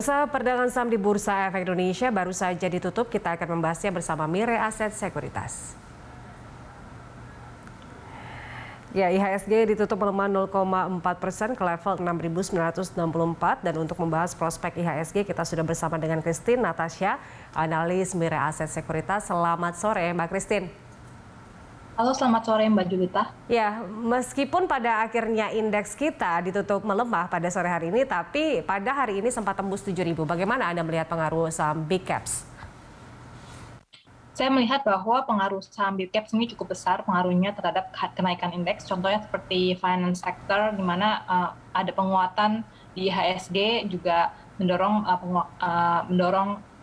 Bursa perdagangan saham di Bursa Efek Indonesia baru saja ditutup. Kita akan membahasnya bersama Mirae Asset Sekuritas. Ya, IHSG ditutup melemah 0,4% ke level 6.964. Dan untuk membahas prospek IHSG, kita sudah bersama dengan Christine Natasha, analis Mirae Asset Sekuritas. Selamat sore, Mbak Christine. Halo, selamat sore Mbak Julita. Ya, meskipun pada akhirnya indeks kita ditutup melemah pada sore hari ini, tapi pada hari ini sempat tembus 7.000. Bagaimana Anda melihat pengaruh saham Big Caps? Saya melihat bahwa pengaruh saham Big Caps ini cukup besar pengaruhnya terhadap kenaikan indeks. Contohnya seperti finance sector, di mana ada penguatan di IHSG juga mendorong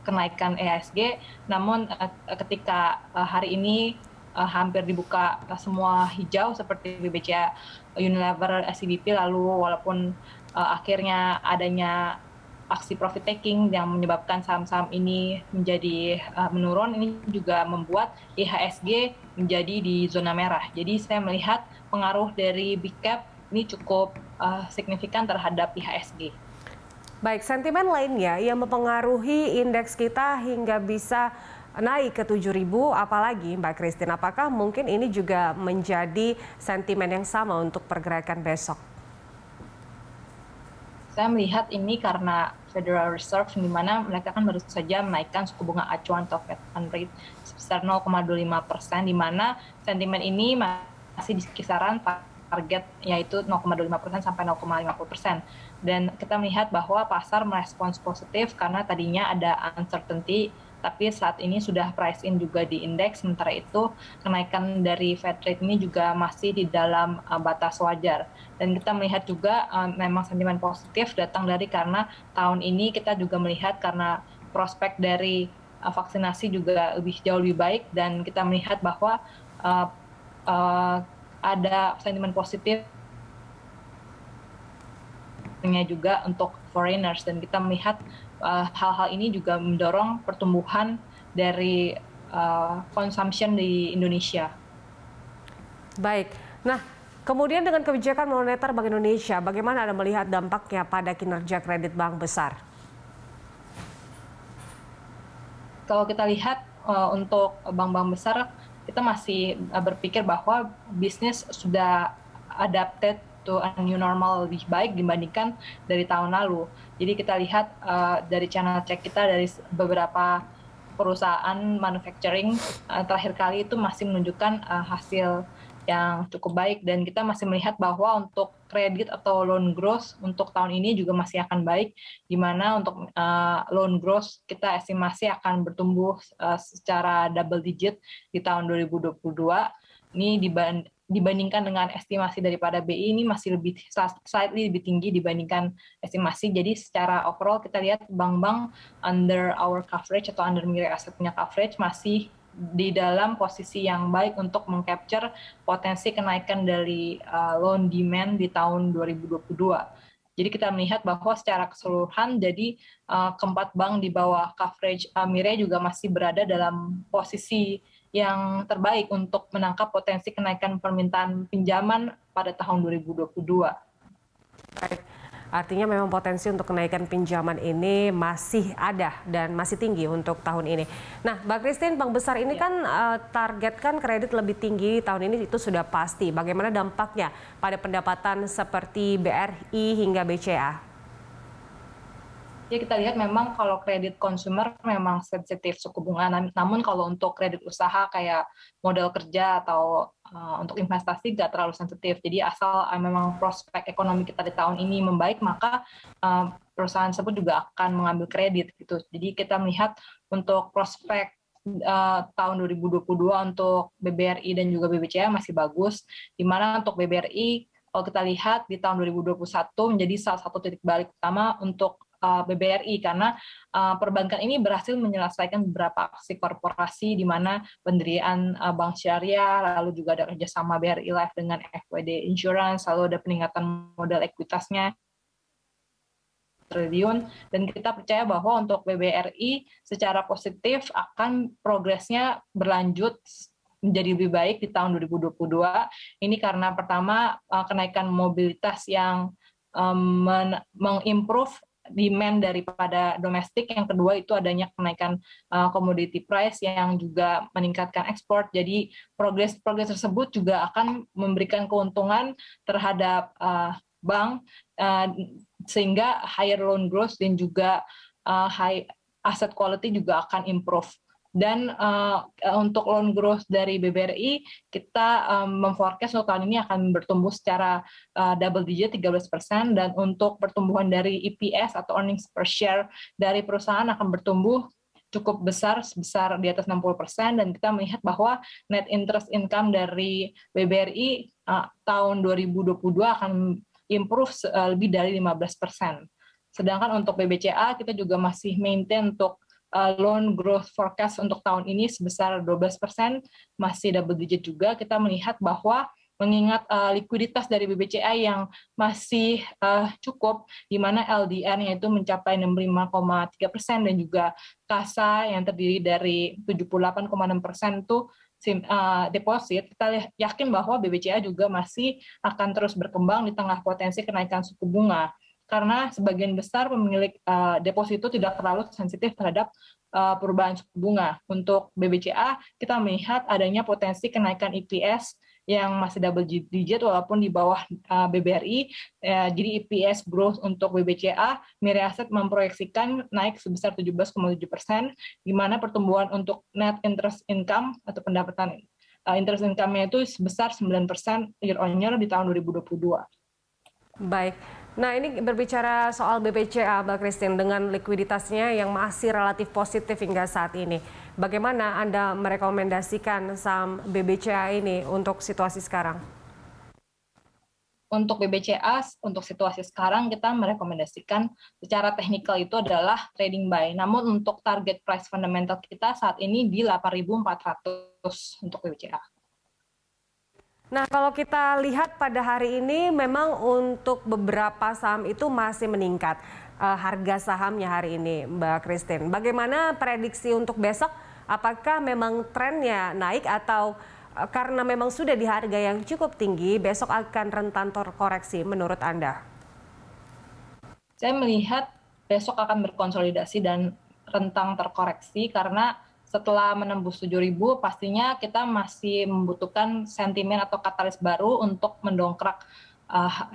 kenaikan IHSG. Namun ketika hari ini hampir dibuka semua hijau seperti BBCA, Unilever, SCBP, lalu walaupun akhirnya adanya aksi profit taking yang menyebabkan saham-saham ini menjadi menurun, ini juga membuat IHSG menjadi di zona merah. Jadi saya melihat pengaruh dari Big Cap ini cukup signifikan terhadap IHSG. Baik, sentimen lainnya yang mempengaruhi indeks kita hingga bisa naik ke 7.000, apalagi Mbak Christine, apakah mungkin ini juga menjadi sentimen yang sama untuk pergerakan besok? Saya melihat ini karena Federal Reserve, di mana mereka kan baru saja menaikkan suku bunga acuan atau Fed Fund Rate sebesar 0,25%, di mana sentimen ini masih di kisaran target yaitu 0,25% sampai 0,50%. Dan kita melihat bahwa pasar merespons positif karena tadinya ada uncertainty, tapi saat ini sudah price in juga di indeks. Sementara itu kenaikan dari Fed rate ini juga masih di dalam batas wajar. Dan kita melihat juga memang sentimen positif datang dari karena tahun ini kita juga melihat karena prospek dari vaksinasi juga jauh lebih baik, dan kita melihat bahwa ada sentimen positif juga untuk foreigners, dan kita melihat hal-hal ini juga mendorong pertumbuhan dari consumption di Indonesia. Baik, nah kemudian dengan kebijakan moneter Bank Indonesia, bagaimana Anda melihat dampaknya pada kinerja kredit bank besar? Kalau kita lihat untuk bank-bank besar, kita masih berpikir bahwa bisnis sudah adapted to a new normal lebih baik dibandingkan dari tahun lalu. Jadi kita lihat dari channel cek kita dari beberapa perusahaan manufacturing terakhir kali itu masih menunjukkan hasil yang cukup baik, dan kita masih melihat bahwa untuk kredit atau loan growth untuk tahun ini juga masih akan baik, di mana untuk loan growth kita estimasi akan bertumbuh secara double digit di tahun 2022. Ini dibandingkan dengan estimasi daripada BI ini masih slightly lebih tinggi dibandingkan estimasi. Jadi secara overall kita lihat bank-bank under our coverage atau under Mirae Asset punya coverage masih di dalam posisi yang baik untuk mengcapture potensi kenaikan dari loan demand di tahun 2022. Jadi kita melihat bahwa secara keseluruhan, jadi keempat bank di bawah coverage Mirae juga masih berada dalam posisi yang terbaik untuk menangkap potensi kenaikan permintaan pinjaman pada tahun 2022. Baik. Artinya memang potensi untuk kenaikan pinjaman ini masih ada dan masih tinggi untuk tahun ini. Nah, Mbak Christine, bank besar ini kan targetkan kredit lebih tinggi tahun ini, itu sudah pasti. Bagaimana dampaknya pada pendapatan seperti BRI hingga BCA? Ya, kita lihat memang kalau kredit konsumer memang sensitif suku bunga, namun kalau untuk kredit usaha kayak modal kerja atau untuk investasi nggak terlalu sensitif. Jadi asal memang prospek ekonomi kita di tahun ini membaik, maka perusahaan tersebut juga akan mengambil kredit gitu. Jadi kita melihat untuk prospek tahun 2022 untuk BBRI dan juga BBCA masih bagus, di mana untuk BBRI kalau kita lihat di tahun 2021 menjadi salah satu titik balik utama untuk BBRI, karena perbankan ini berhasil menyelesaikan beberapa aksi korporasi di mana pendirian bank syariah, lalu juga ada kerjasama BRI Life dengan FWD Insurance, lalu ada peningkatan modal ekuitasnya triliun, dan kita percaya bahwa untuk BBRI secara positif akan progresnya berlanjut menjadi lebih baik di tahun 2022. Ini karena pertama kenaikan mobilitas yang mengimprove demand daripada domestik, yang kedua itu adanya kenaikan commodity price yang juga meningkatkan ekspor. Jadi progres tersebut juga akan memberikan keuntungan terhadap bank, sehingga higher loan growth dan juga high asset quality juga akan improve. Dan untuk loan growth dari BBRI, kita memforecast untuk tahun ini akan bertumbuh secara double digit 13%, dan untuk pertumbuhan dari EPS atau earnings per share dari perusahaan akan bertumbuh cukup besar, sebesar di atas 60%, dan kita melihat bahwa net interest income dari BBRI tahun 2022 akan improve lebih dari 15%. Sedangkan untuk BBCA kita juga masih maintain untuk loan growth forecast untuk tahun ini sebesar 12%, masih double digit juga. Kita melihat bahwa mengingat likuiditas dari BBCA yang masih cukup, di mana LDR-nya itu mencapai 65,3% dan juga kasa yang terdiri dari 78,6% itu deposit, kita yakin bahwa BBCA juga masih akan terus berkembang di tengah potensi kenaikan suku bunga. Karena sebagian besar pemilik deposito tidak terlalu sensitif terhadap perubahan suku bunga. Untuk BBCA, kita melihat adanya potensi kenaikan EPS yang masih double digit walaupun di bawah BBRI. Jadi EPS growth untuk BBCA, Mirae Asset memproyeksikan naik sebesar 17,7%, di mana pertumbuhan untuk net interest income atau pendapatan interest income-nya itu sebesar 9% year on year di tahun 2022. Baik. Nah, ini berbicara soal BBCA, Mbak Christine, dengan likuiditasnya yang masih relatif positif hingga saat ini. Bagaimana Anda merekomendasikan saham BBCA ini untuk situasi sekarang? Untuk BBCA, untuk situasi sekarang kita merekomendasikan secara teknikal itu adalah trading buy. Namun untuk target price fundamental kita saat ini di 8.400 untuk BBCA. Nah, kalau kita lihat pada hari ini memang untuk beberapa saham itu masih meningkat harga sahamnya hari ini, Mbak Christine. Bagaimana prediksi untuk besok? Apakah memang trennya naik atau karena memang sudah di harga yang cukup tinggi, besok akan rentan terkoreksi menurut Anda? Saya melihat besok akan berkonsolidasi dan rentang terkoreksi karena setelah menembus 7.000 pastinya kita masih membutuhkan sentimen atau katalis baru untuk mendongkrak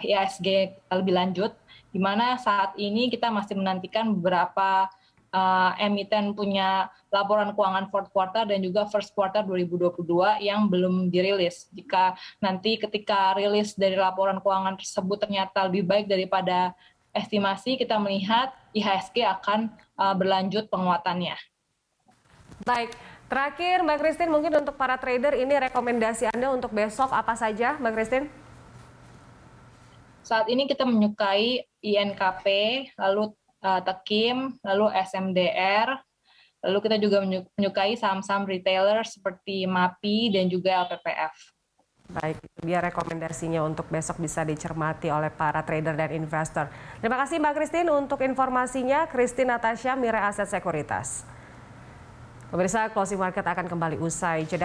IHSG lebih lanjut, di mana saat ini kita masih menantikan beberapa emiten punya laporan keuangan fourth quarter dan juga first quarter 2022 yang belum dirilis. Jika nanti ketika rilis dari laporan keuangan tersebut ternyata lebih baik daripada estimasi, kita melihat IHSG akan berlanjut penguatannya. Baik, terakhir Mbak Christine, mungkin untuk para trader ini rekomendasi Anda untuk besok apa saja, Mbak Christine? Saat ini kita menyukai INKP, lalu Tekim, lalu SMDR, lalu kita juga menyukai saham-saham retailer seperti MAPI dan juga LPPF. Baik, itu dia rekomendasinya untuk besok bisa dicermati oleh para trader dan investor. Terima kasih Mbak Christine untuk informasinya. Christine Natasha, Mirae Asset Sekuritas. Pemirsa, closing market akan kembali usai jeda.